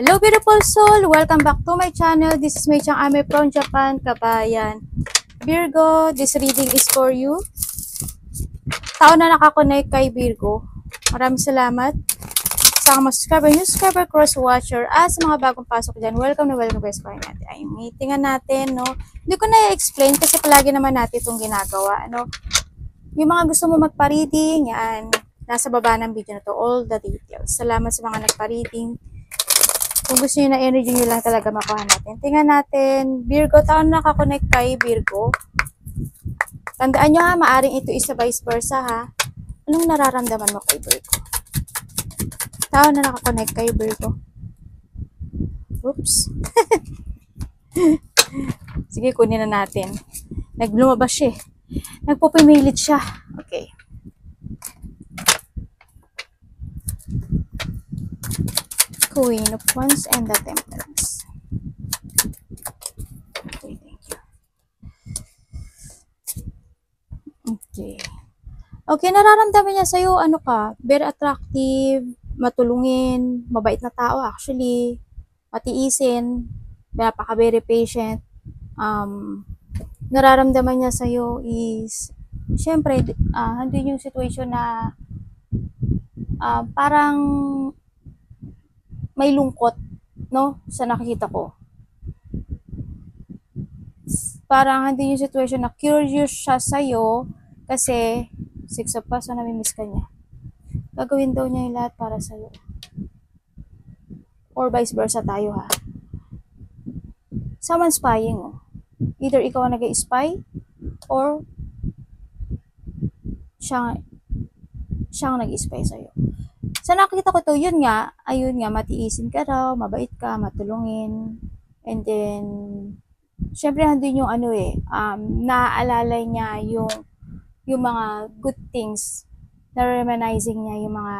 Hello beautiful soul! Welcome back to my channel. This is Mei Chang Ame from Japan, Kabayan. Virgo, this reading is for you. Tao na nakakonect kay Virgo. Maraming salamat sa mga subscriber, new subscriber, cross-watcher, at sa mga bagong pasok dyan. Welcome na welcome best friend natin. Ay, meetingan natin, no? Hindi ko na-explain kasi palagi naman natin itong ginagawa, no? Yung mga gusto mo magpa-reading, yan. Nasa baba ng video na to, all the details. Salamat sa mga nagpa-reading. Kung gusto nyo na energy nyo lang talaga makuha natin. Tingnan natin. Virgo, taon nakakonect kay Virgo. Tandaan nyo ha, maaring ito isa vice versa ha. Anong nararamdaman mo kay Virgo? Taon na nakakonect kay Virgo. Oops. Sige, kunin na natin. Naglumabas siya. Nagpupimilit siya. Okay. Queen of Wands and the Temperance. Okay, thank you. Okay. Okay, nararamdaman niya sa'yo, ano ka, very attractive, matulungin, mabait na tao actually, matiisin, napaka-very patient. Nararamdaman niya sa'yo is, syempre, andun yung situation na parang may lungkot, no? Sa nakikita ko. Parang hindi yung situation na curious siya sa'yo kasi 6 of Cups, so namimiss ka niya. Gagawin daw niya yung lahat para sa'yo. Or vice versa tayo ha. Someone spying oh. Either ikaw ang nag-spy or siya ang nag-spy sa'yo. Sa nakita ko to, yun nga, ayun nga, matiisin ka raw, mabait ka, matulungin, and then, syempre, handun yung ano naaalala niya yung mga good things, na-reminiscing niya yung mga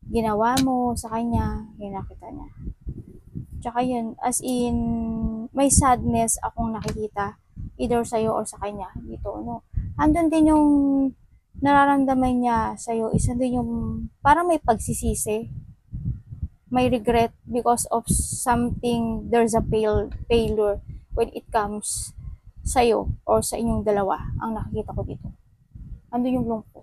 ginawa mo sa kanya, yung nakita niya. Tsaka yun, as in, may sadness akong nakikita, either sa'yo or sa kanya, dito, no. Handun din yung nararamdaman niya sa'yo, isa din yung parang may pagsisisi, may regret because of something, there's a failure when it comes sa'yo or sa inyong dalawa, ang nakikita ko dito. Ando yung lungkot.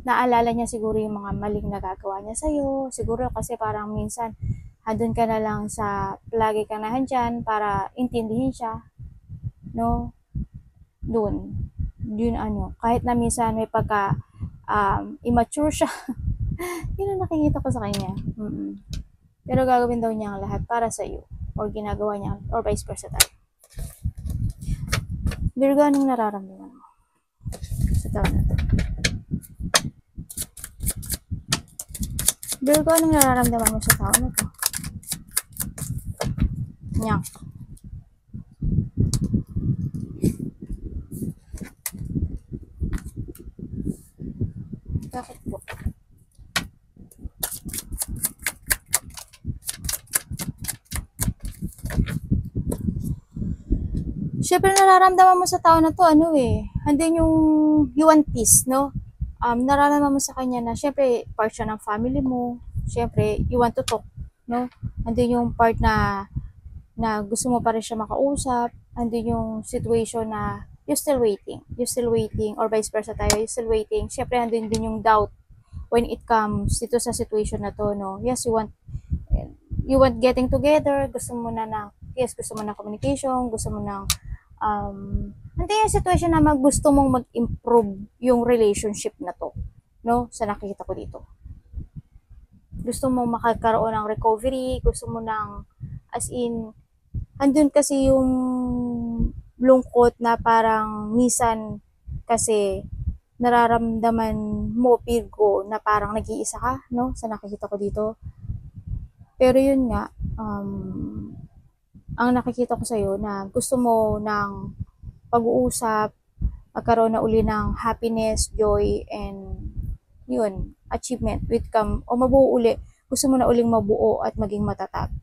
Naalala niya siguro yung mga maling nagagawa niya sa'yo, siguro kasi parang minsan, andun ka na lang sa, lagi ka na handyan para intindihin siya, no? Doon. Yun ano, kahit na minsan may pagka immature siya. Yun ang nakikita ko sa kanya. Pero gagawin daw niya ang lahat para sa iyo or ginagawa niya or vice versa tayo. Virgo, anong nararamdaman mo sa taon na to? Virgo, anong nararamdaman mo sa taon na to? Nyak. Bakit po? Siyempre nararamdaman mo sa tao na to, andun yung you want peace, no? Nararamdaman mo sa kanya na siyempre part siya ng family mo, siyempre you want to talk, no? Andun yung part na gusto mo pa rin siya makausap, andun yung situation na you're still waiting, or vice versa tayo, you're still waiting. Siyempre andun din yung doubt when it comes dito sa situation na to, no? Yes, you want getting together, gusto mo na communication, gusto mo ng hindi yung situation na gusto mong mag-improve yung relationship na to, no? Sa nakikita ko dito. Gusto mo makakaroon ng recovery, gusto mo ng, as in, andun kasi yung lungkot na parang minsan kasi nararamdaman mo, Virgo, na parang nag-iisa ka, no? Sa nakikita ko dito. Pero yun nga, ang nakikita ko sa'yo na gusto mo ng pag-uusap, magkaroon na uli ng happiness, joy, and yun, achievement, o mabuo uli, gusto mo na uling mabuo at maging matatag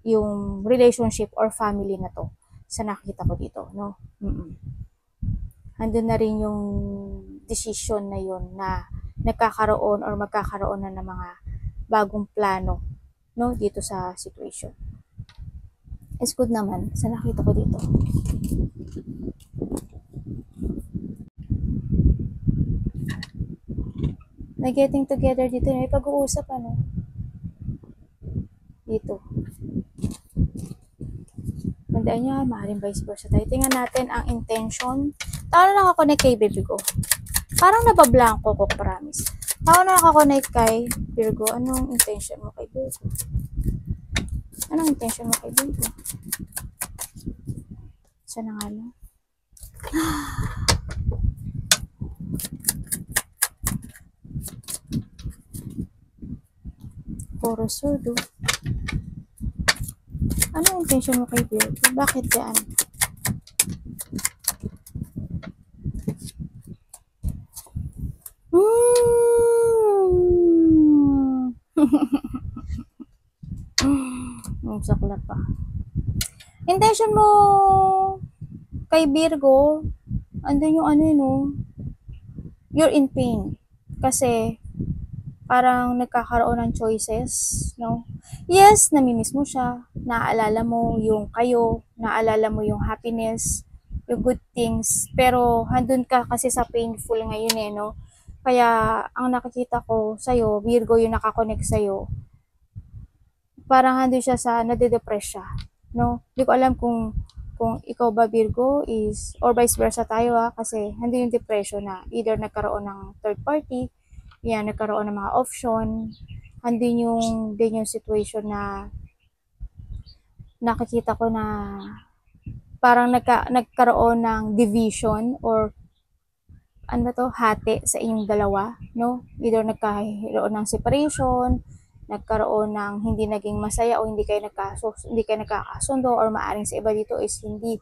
yung relationship or family na to sa nakikita ko dito, no? Andun na rin yung decision na yun na nagkakaroon or magkakaroon na ng mga bagong plano, no, dito sa situation. It's good naman sa nakita ko dito. Na getting together dito, may pag-uusap ano. Dito. Tandaan nyo, maaaring vice versa tayo. Tingnan natin ang intention. Tao na nakakonect kay Virgo. Parang nabablanko ko, promise. Tao na nakakonect kay Virgo. Anong intention mo kay Virgo? Anong intention mo kay Virgo? Sana nga lang. Puro surdo. Anong intention mo kay Virgo? Bakit yan? Sakla pa. Intention mo kay Virgo, andun yung ano yun, no? You're in pain. Kasi, parang nagkakaroon ng choices, no? Yes, namimiss mo siya. Naaalala mo yung kayo. Naaalala mo yung happiness, yung good things. Pero, handun ka kasi sa painful ngayon eh, no? Kaya, ang nakikita ko sa'yo, Virgo yung nakakonect sa'yo, parang handun siya sa nade-depress siya, no? Hindi ko alam kung ikaw ba Virgo is, or vice versa tayo kasi handun yung depression na either nagkaroon ng third party, yan, nagkaroon ng mga option, handun yung situation na nakikita ko na parang nagkaroon ng division or ano ba to, hati sa inyong dalawa, no? Either nagkaroon ng separation, nagkaroon ng hindi naging masaya o hindi kayo nagkakasundo or maaring sa iba dito is hindi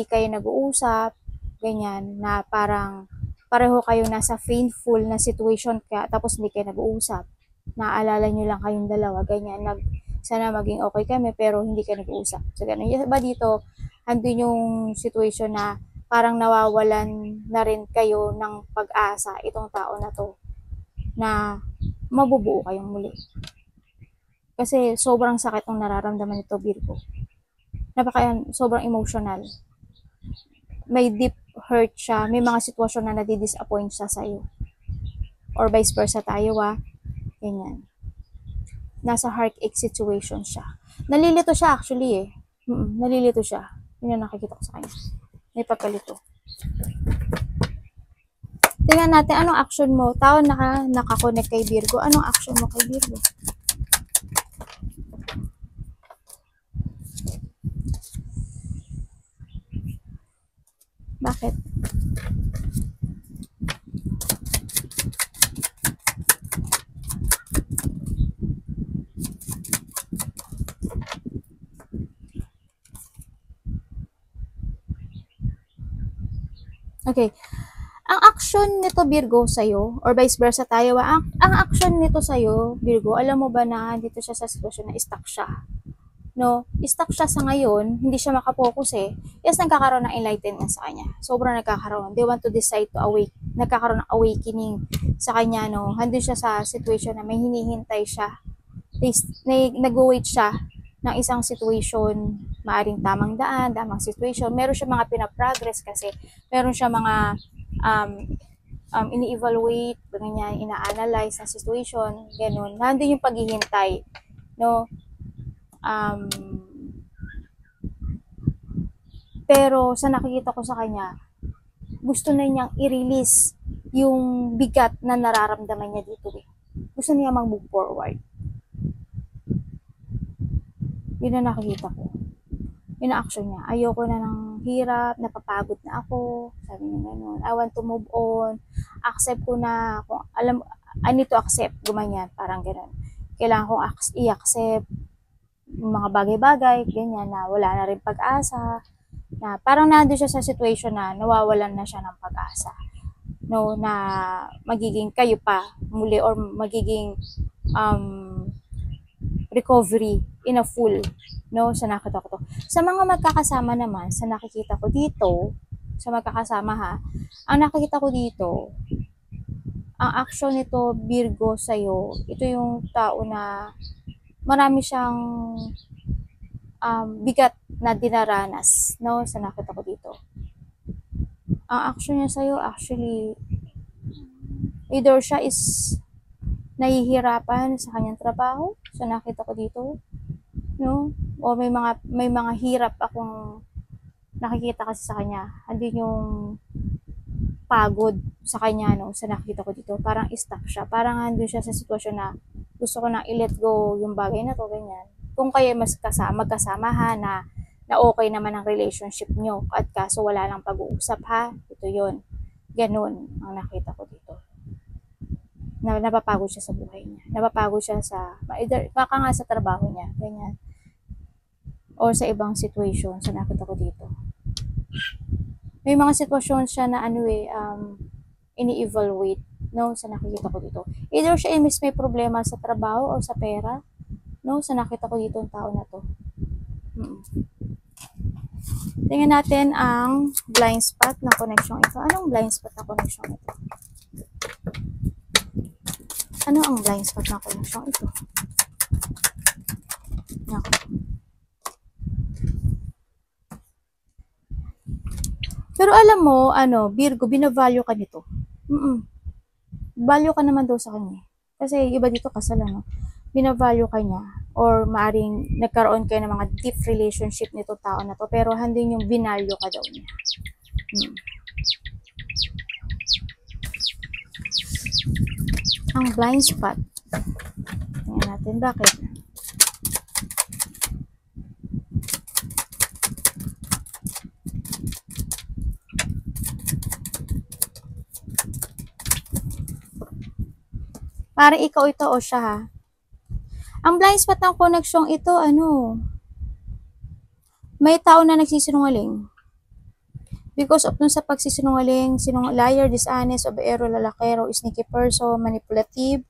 kayo nag-uusap, ganyan, na parang pareho kayo nasa painful na situation kaya tapos hindi kayo nag-uusap. Naaalala nyo lang kayong dalawa, ganyan, sana maging okay kami pero hindi kayo nag-uusap. So, ganun. Yung iba dito, andun yung situation na parang nawawalan na rin kayo ng pag-asa itong tao na to na mabubuo kayong muli. Kasi sobrang sakit ng nararamdaman nito, Virgo. Sobrang emotional. May deep hurt siya. May mga sitwasyon na nadi-disappoint siya sa'yo. Or vice versa tayo Ganyan. Nasa heartache situation siya. Nalilito siya actually eh. Nalilito siya. Yun ang nakikita ko sa kanya. May pagkalito. Tingnan natin anong action mo. Tao nakakonect kay Virgo. Anong action mo kay Virgo? Bakit? Okay. Ang action nito Virgo sa'yo, or vice versa tayo, ang action nito sa'yo, Virgo, alam mo ba na dito siya sa sitwasyon na stuck siya? No? Stuck siya sa ngayon, hindi siya makapokus eh. Yes, nagkakaroon ng enlightenment sa kanya. Sobrang nagkakaroon. They want to decide to awake. Nagkakaroon ng awakening sa kanya, no? Handun siya sa situation na may hinihintay siya. Nag-wait siya ng isang situation, maaring tamang daan, tamang situation. Meron siya mga pinaprogress kasi meron siya mga ini-evaluate, ganyan, ina-analyze ang situation, ganun. Nandun yung paghihintay, no? Pero sa nakikita ko sa kanya, gusto na niyang i-release yung bigat na nararamdaman niya dito eh. Gusto niya mag-move forward. Yun ang nakikita ko. Yun ang action niya. Ayoko na ng hirap, napapagod na ako. Sabi niya ganun. I want to move on. Accept ko na, kung alam, I need to accept. Gumanyan, parang ganun. Kailangan kong i-accept mga bagay-bagay, ganyan, na wala na rin pag-asa. Na parang nandun siya sa situation na nawawalan na siya ng pag-asa. No, na magiging kayo pa muli or magiging recovery in a full, no, sa nakita ko to. Sa mga magkakasama naman, sa nakikita ko dito, sa magkakasama ang nakikita ko dito, ang action nito Virgo sa'yo, ito yung tao na marami siyang bigat na dinaranas, no, sa nakita ko dito. Ang action niya sa'yo, actually, either siya is nahihirapan sa kanyang trabaho, sa nakita ko dito, no, o may mga hirap akong nakikita kasi sa kanya. Andun yung pagod sa kanya, no, sa nakita ko dito. Parang stuck siya. Parang andun siya sa sitwasyon na gusto ko na i-let go yung bagay na to, ganyan. Kung kayo magkasama ha, na okay naman ang relationship nyo at kaso wala lang pag-uusap ha, ito yun. Ganun ang nakita ko dito. Napapagod siya sa buhay niya. Napapagod siya either, baka nga sa trabaho niya, ganyan. O sa ibang situation sa nakita ko dito. May mga sitwasyon siya na ini-evaluate, no, sa nakikita ko dito. Either siya may problema sa trabaho o sa pera, no, sa nakita ko dito ang tao na to. Tingnan natin ang blind spot na connection ito. Anong blind spot na connection ito? Ano ang blind spot na connection ito? Nako. Pero alam mo, Virgo, binavalue ka nito. Value ka naman daw sa kanya. Kasi iba dito kasal, binavalue ka niya. Or maaring nagkaroon kayo ng mga deep relationship nito tao na to. Pero handin yung binalyo ka daw niya. Ang blind spot. Tingnan natin bakit. Para ikaw ito o siya ha. Ang blind spot ng connection ito, may tao na nagsisinungaling. Because of dun sa pagsisinungaling, liar, dishonest, obeero, lalakero, sneaky person, manipulative.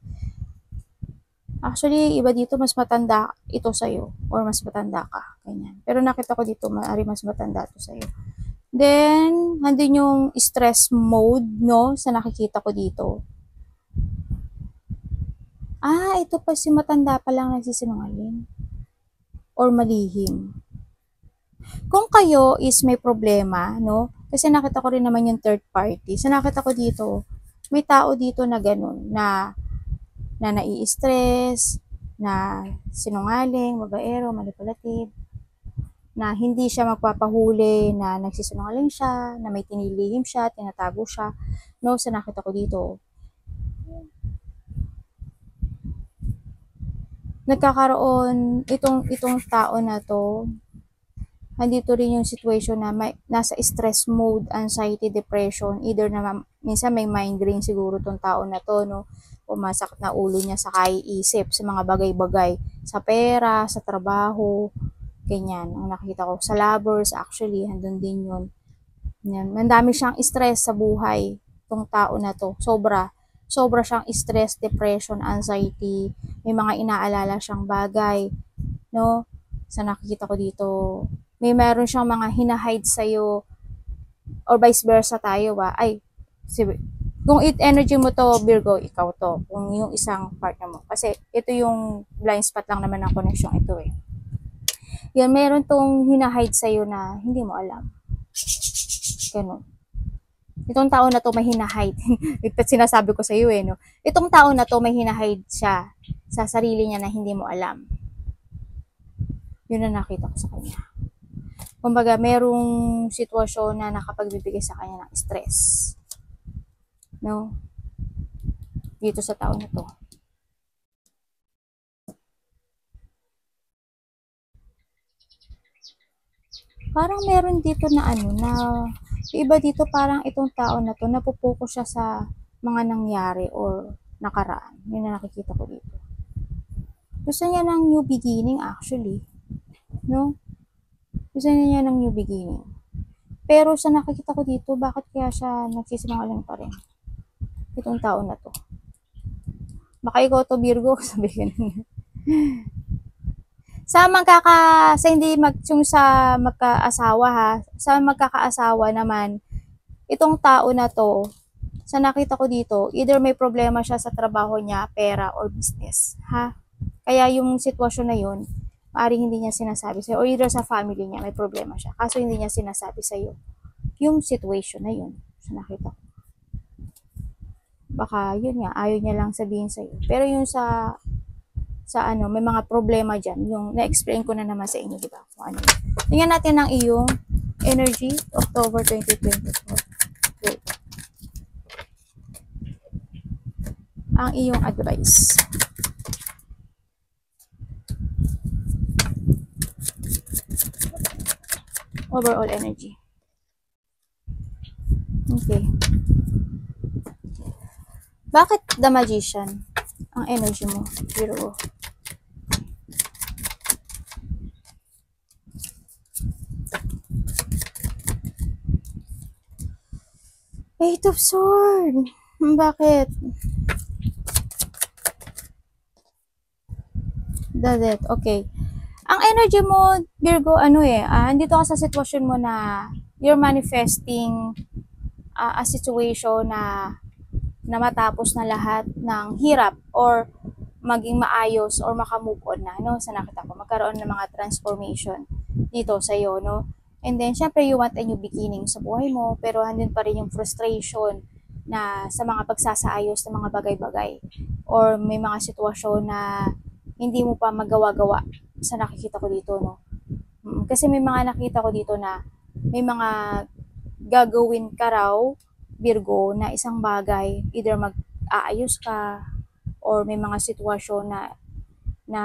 Actually, iba dito, mas matanda ito sa'yo. Or mas matanda ka. Ganyan. Pero nakita ko dito, maaari mas matanda ito sa'yo. Then, nandun yung stress mode, no? Sa nakikita ko dito. Ito pa si matanda pa lang nagsisinungaling. Or malihim. Kung kayo is may problema, no? Kasi nakita ko rin naman yung third party. So nakita ko dito, may tao dito na ganun, na nai-stress, na sinungaling, babaero, manipulative, na hindi siya magpapahuli, na nagsisinungaling siya, na may tinilihim siya, tinatago siya. No, sa nakita ko dito. Nagkakaroon itong tao na to, andito rin yung situation na nasa stress mode, anxiety, depression, either na minsan may migraine siguro tong tao na to, no? O masakit na ulo niya sa kaiisip, sa mga bagay-bagay, sa pera, sa trabaho, ganyan. Ang nakita ko, sa lovers, actually, handun din yun. Yan. Mandami siyang stress sa buhay, tong tao na to. Sobra siyang stress, depression, anxiety, may mga inaalala siyang bagay, no? Sa nakikita ko dito, may meron siyang mga hinahide sa'yo, or vice versa tayo ba? Kung energy mo to, Virgo, ikaw to. Kung yung isang partner mo. Kasi ito yung blind spot lang naman ng connection ito eh. Yan, meron tong hinahide sa'yo na hindi mo alam. Ganun. Itong tao na to may hinahide. Ito sinasabi ko sa iyo eh, no? Itong tao na to may hinahide siya sa sarili niya na hindi mo alam. Yun ang nakita ko sa kanya. Kumbaga, merong sitwasyon na nakapagbibigay sa kanya ng stress. No? Dito sa tao na to. Parang meron dito na na iba dito, parang itong tao na to, napopokus siya sa mga nangyari or nakaraan. Yun na nakikita ko dito. Gusto niya ng new beginning actually. No? Gusto niya ng new beginning. Pero sa nakikita ko dito, bakit kaya siya nagsisinungaling pa rin? Itong tao na to. Baka ikaw to, Virgo, sabihin. Sa magkaasawa ha, sa magkakaasawa naman, itong tao na to, sa nakita ko dito, either may problema siya sa trabaho niya, pera, or business, ha? Kaya yung sitwasyon na yun, maaaring hindi niya sinasabi sa'yo, or either sa family niya, may problema siya. Kaso hindi niya sinasabi sa'yo yung situation na yun. So, nakita ko. Baka, yun nga, ayaw niya lang sabihin sa'yo. Pero yung sa ano, may mga problema dyan, yung na-explain ko na naman sa inyo, di ba? Kung ano yun. Tingnan natin ang iyong energy, October 2024. Wait. Ang iyong advice. Overall energy. Okay. Bakit the magician ang energy mo, Virgo? Eight of Swords. Bakit? The Death. Okay. Ang energy mo, Virgo, andito ka sa sitwasyon mo na you're manifesting a situation na matapos na lahat ng hirap or maging maayos or makamove on na, no? Sa nakita ko, magkaroon ng mga transformation dito sa iyo, no? And then, syempre, you want a new beginning sa buhay mo, pero andun pa rin yung frustration na sa mga pagsasaayos ng mga bagay-bagay or may mga sitwasyon na hindi mo pa magawa-gawa sa nakikita ko dito, no? Kasi may mga nakita ko dito na may mga gagawin ka raw, Virgo, na isang bagay, either mag-aayos ka or may mga sitwasyon na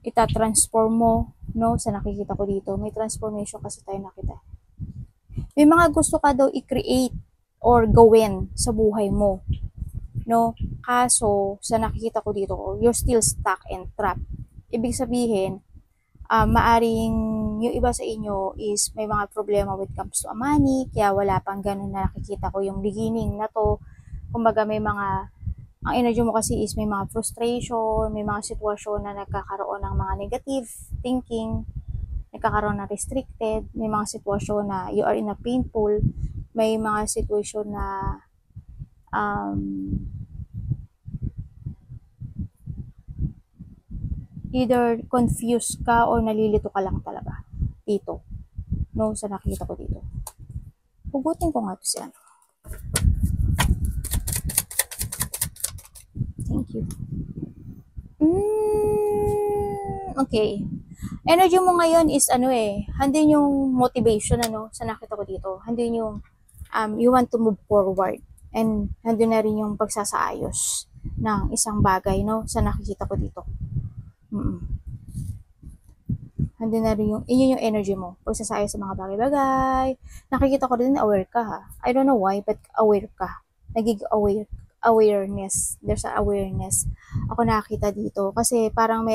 itatransform mo, no? Sa nakikita ko dito, may transformation kasi tayo nakita. May mga gusto ka daw i-create or gawin sa buhay mo, no? Kaso, sa nakikita ko dito, you're still stuck and trapped. Ibig sabihin, maaring yung iba sa inyo is may mga problema when it comes to money, kaya wala pang ganun na nakikita ko yung beginning na to. Kumbaga may mga, ang energy mo kasi is may mga frustration, may mga sitwasyon na nagkakaroon ng mga negative thinking, nagkakaroon ng restricted, may mga sitwasyon na you are in a painful, may mga sitwasyon na either confused ka or nalilito ka lang talaga dito, no? Sa nakikita ko dito. Hugutin ko nga to si ano. Thank you. Okay. Energy mo ngayon is handin yung motivation, sa nakita ko dito. Handin yung you want to move forward. And handin na rin yung pagsasaayos ng isang bagay, no? Sa nakikita ko dito. Handin na rin yung energy mo. Pagsasayos sa mga bagay-bagay. Nakikita ko rin aware ka, ha? I don't know why, but aware ka. Awareness. There's an awareness. Ako nakita dito. Kasi parang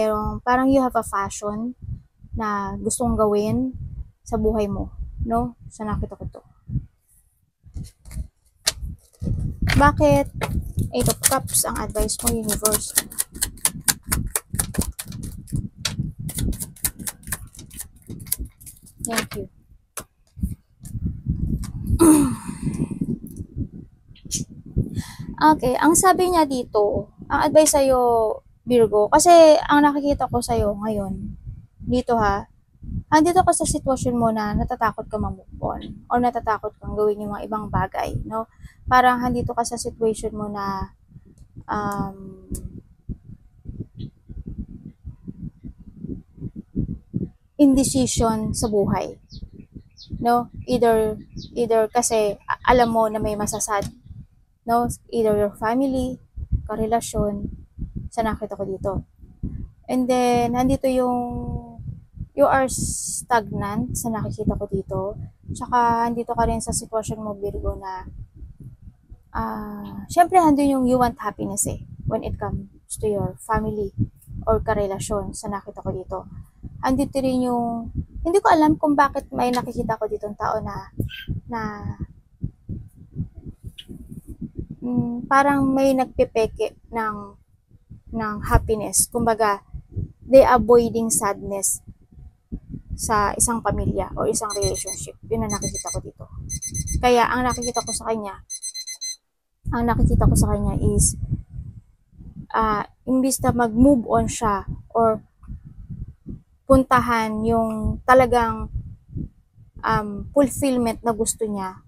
you have a passion na gustong gawin sa buhay mo. No? Sa nakita ko to. Bakit 8 of Cups ang advice mo, Universe? Thank you. Okay, ang sabi niya dito, ang advice sa'yo, Virgo, kasi ang nakikita ko sa'yo ngayon, dito andito ka sa sitwasyon mo na natatakot ka mag-move on or natatakot kang gawin yung mga ibang bagay, no? Parang andito ka sa situation mo na indecision sa buhay, no? Either kasi alam mo na may masasad, no? Either your family, karelasyon, sa nakita ko dito. And then, nandito you are stagnant sa nakikita ko dito. Tsaka, andito ka rin sa sitwasyon mo, Virgo, na syempre, andun yung you want happiness when it comes to your family or karelasyon sa nakita ko dito. Andito rin yung, hindi ko alam kung bakit may nakikita ko dito ng tao na parang may nagpepeke ng happiness. Kumbaga, they avoiding sadness sa isang pamilya o isang relationship. Yun ang nakikita ko dito. Kaya, ang nakikita ko sa kanya is imbis na mag-move on siya or puntahan yung talagang fulfillment na gusto niya,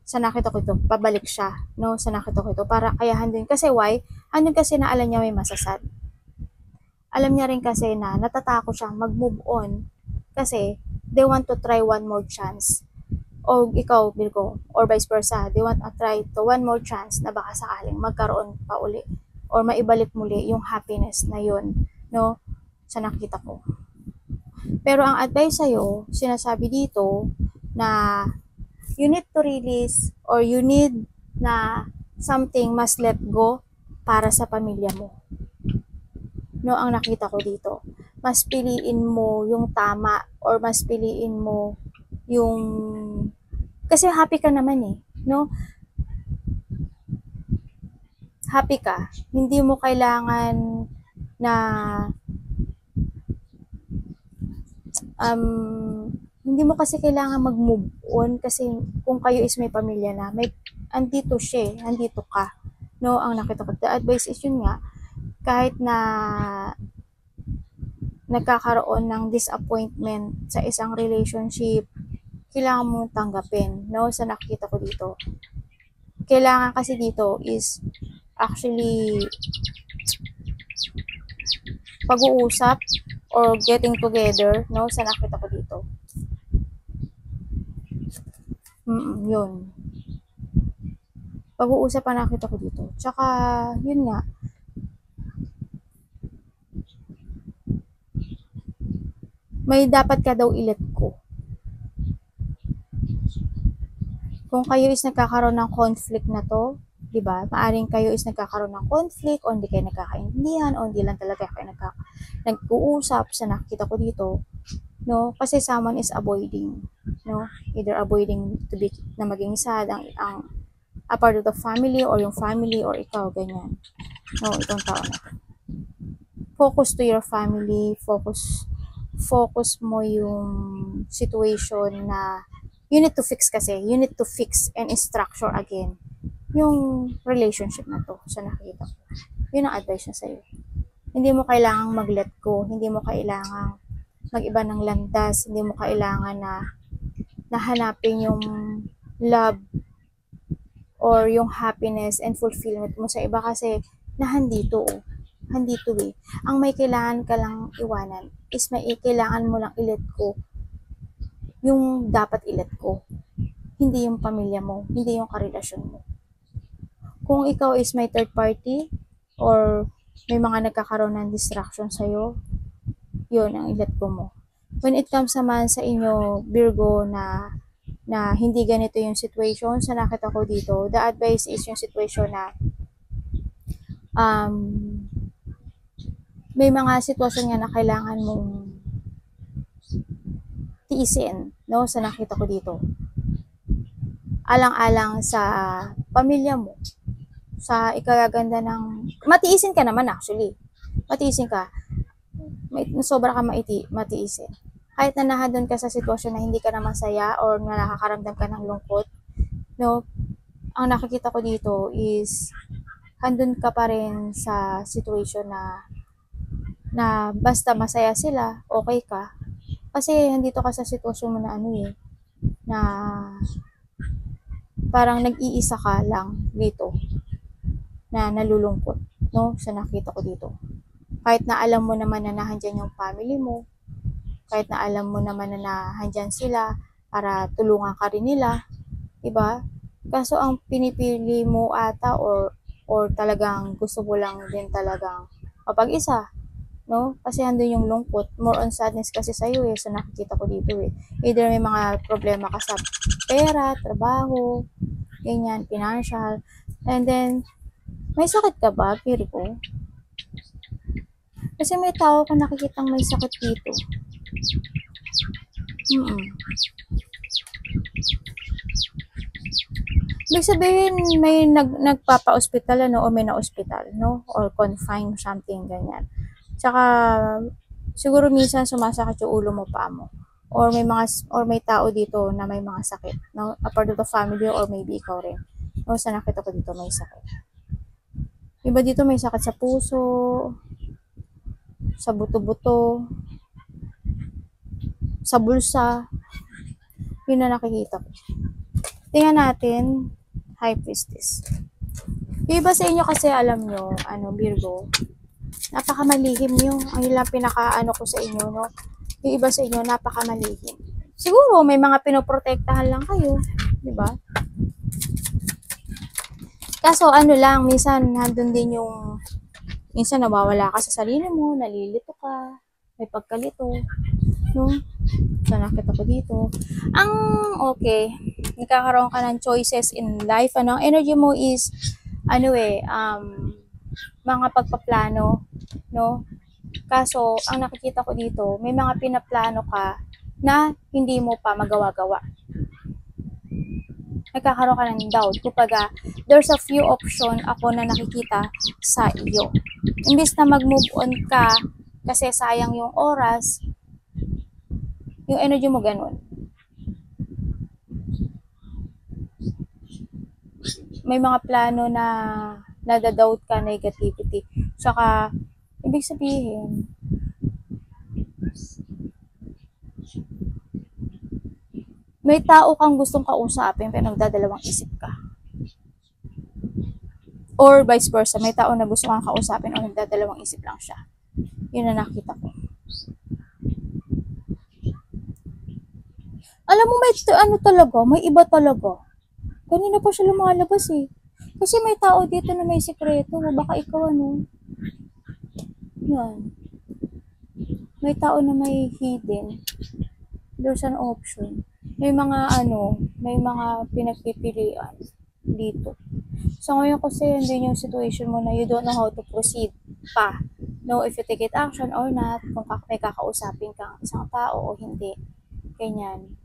sa nakita ko ito, pabalik siya, no? Sa nakita ko ito, para kaya handun. Kasi why? Handun kasi na alam niya may masasad. Alam niya rin kasi na natatakot siyang mag-move on kasi they want to try one more chance. O ikaw, Virgo, or vice versa, they want to try to one more chance na baka sakaling magkaroon pa uli or maibalik muli yung happiness na yun, no? Sa nakita ko. Pero ang advice sa'yo, sinasabi dito na you need to release or you need na something must let go para sa pamilya mo. No, ang nakita ko dito. Mas piliin mo yung tama or mas piliin mo yung kasi happy ka naman eh, no? Happy ka. Hindi mo kailangan na hindi mo kasi kailangan mag-move on kasi kung kayo is may pamilya na, may andito siya, andito ka. No, ang nakita ko. The advice is yun nga, kahit na nagkakaroon ng disappointment sa isang relationship, kailangan mo tanggapin, no? Sa nakita ko dito. Kailangan kasi dito is actually pag-uusap or getting together, no? Sa nakita ko dito. Yun. Pag-uusap ang nakita ko dito. Tsaka, yun nga, may dapat ka daw i-let go. Kung kayo is nagkakaroon ng conflict na to, di ba? Maaring kayo is nagkakaroon ng conflict o hindi kayo nagkakaintindihan o hindi lang talaga kayo nag-uusap sa nakita ko dito, no? Kasi someone is avoiding, no? Either avoiding to be na maging sad ang a part of the family or yung family or ikaw, ganyan. No, itong tao na to. Focus to your family, focus mo yung situation na you need to fix kasi. You need to fix and structure again yung relationship na to sa nakita ko. Yun ang advice na sa'yo. Hindi mo kailangang mag-let go. Hindi mo kailangang mag-iba ng landas. Hindi mo kailangan na nahanapin yung love or yung happiness and fulfillment mo sa iba kasi nahandito handito eh. Ang may kailangan ka lang iwanan is may kailangan mo lang i-let go yung dapat i-let go. Hindi yung pamilya mo, hindi yung karelasyon mo. Kung ikaw is may third party or may mga nagkakaroon ng distraction sa'yo, yun ang i-let go mo. When it comes naman sa inyo, Virgo, na hindi ganito yung situation, sa nakita ko dito, the advice is yung situation na may mga sitwasyon nga na kailangan mong tiisin, no? Sa nakita ko dito. Alang-alang sa pamilya mo, sa ikagaganda ng matiisin ka naman actually. Matiisin ka. Sobra ka matiisin. Kahit na nahadon ka sa sitwasyon na hindi ka na masaya or na nakakaramdam ka ng lungkot, no? Ang nakikita ko dito is handun ka pa rin sa situation na basta masaya sila, okay ka. Kasi nandito ka sa sitwasyon mo na na parang nag-iisa ka lang dito na nalulungkot, no? Sa nakita ko dito. Kahit na alam mo naman na nahandyan yung family mo, kahit na alam mo naman na nahandyan sila para tulungan ka rin nila, diba? Kaso ang pinipili mo ata or talagang gusto mo lang din talagang mapag-isa, no? Kasi andun yung lungkot, more on sadness kasi sa'yo sa nakikita ko dito Either may mga problema ka sa pera, trabaho, ganyan, financial, and then, may sakit ka ba, Virgo? Kasi may tao ko nakikitang may sakit dito. Ibig sabihin, may nagpapa-hospital, o may na-hospital, no? Or confined, something, ganyan. Tsaka, siguro minsan sumasakit yung ulo mo, paa mo. Or may tao dito na may mga sakit, no? A part of the family or maybe ikaw rin. No, sa nakita ko dito may sakit. Iba dito may sakit sa puso, sa buto-buto, sa bulsa. Yun na nakikita ko. Tingnan natin, High Priestess. Yung iba sa inyo kasi alam nyo, Virgo, napakamalihim yung, ang lang pinaka ko sa inyo, no? Yung iba sa inyo, napakamalihim. Siguro, may mga pinoprotektahan lang kayo, di ba? Kaso, lang, minsan, nandun din yung, minsan nawawala ka sa sarili mo, nalilito ka, may pagkalito, no? So, nakita ko dito. Ang, okay, nagkakaroon ka ng choices in life, ang energy mo is, mga pagpaplano, no? Kaso, ang nakikita ko dito, may mga pinaplano ka na hindi mo pa magawa-gawa. Nagkakaroon ka ng doubt. Kumbaga, there's a few option ako na nakikita sa iyo. Imbis na mag-move on ka, kasi sayang yung oras, yung energy mo ganun. May mga plano na nadadoubt ka, negativity. Saka, ibig sabihin, may tao kang gustong kausapin pero nagdadalawang isip ka. Or vice versa, may tao na gusto kang kausapin o nagdadalawang isip lang siya. Yun na nakita ko. Alam mo, may talaga, may iba talaga. Kanina pa siya lumalabas eh. Kasi may tao dito na may sikreto. Baka ikaw Yan. May tao na may hidden. There's an option. May mga may mga pinagpipilian dito. So ngayon kasi hindi yung situation mo na you don't know how to proceed pa. No, if you take it action or not, kung may kakausapin kang isang tao o hindi. Ganyan.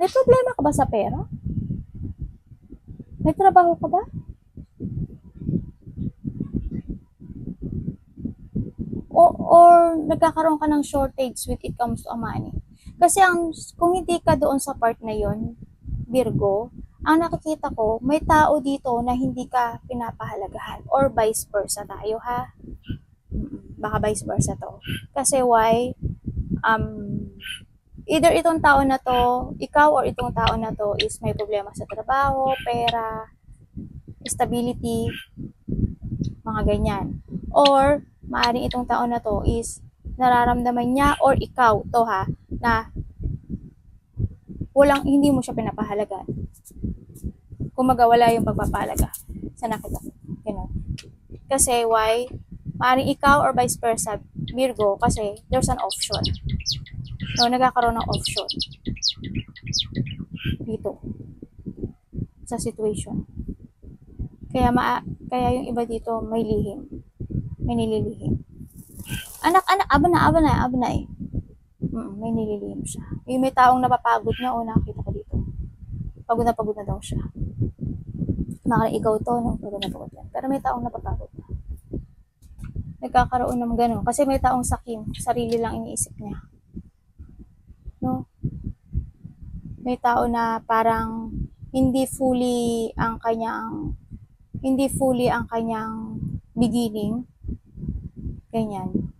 May problema ka ba sa pera? May trabaho ka ba? Or nagkakaroon ka ng shortage when it comes to money? Kasi kung hindi ka doon sa part na yon, Virgo, ang nakikita ko, may tao dito na hindi ka pinapahalagahan or vice versa tayo, ha? Baka vice versa to. Kasi why? Either itong tao na to, ikaw or itong tao na to is may problema sa trabaho, pera, stability, mga ganyan. Or, maaaring itong tao na to is nararamdaman niya or ikaw to na hindi mo siya pinapahalagan. Kumaga wala yung pagpapahalaga sa nakita ko. Kasi why? Maaaring ikaw or vice versa, Virgo, kasi there's an option. No, nagkakaroon ng option dito sa situation. Kaya yung iba dito may lihim. May nililihim. Anak, aba na eh. May nililihim siya. Yung may taong napapagod na, nakita ko dito. Pagod na daw siya. Maaaring ikaw to, no? Pagod na. Pero may taong napapagod na. Nagkakaroon ng gano'n. Kasi may taong sakim, sarili lang iniisip niya. No? May tao na parang hindi fully ang kanyang beginning. Ganyan.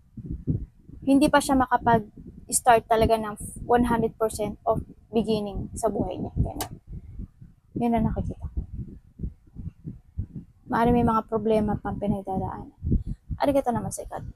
Hindi pa siya makapag-start talaga ng 100% of beginning sa buhay niya. Ganyan. Yun na nakikita ko. Maaaring may mga problema pang pinagdadaanan. Arigato naman sa God.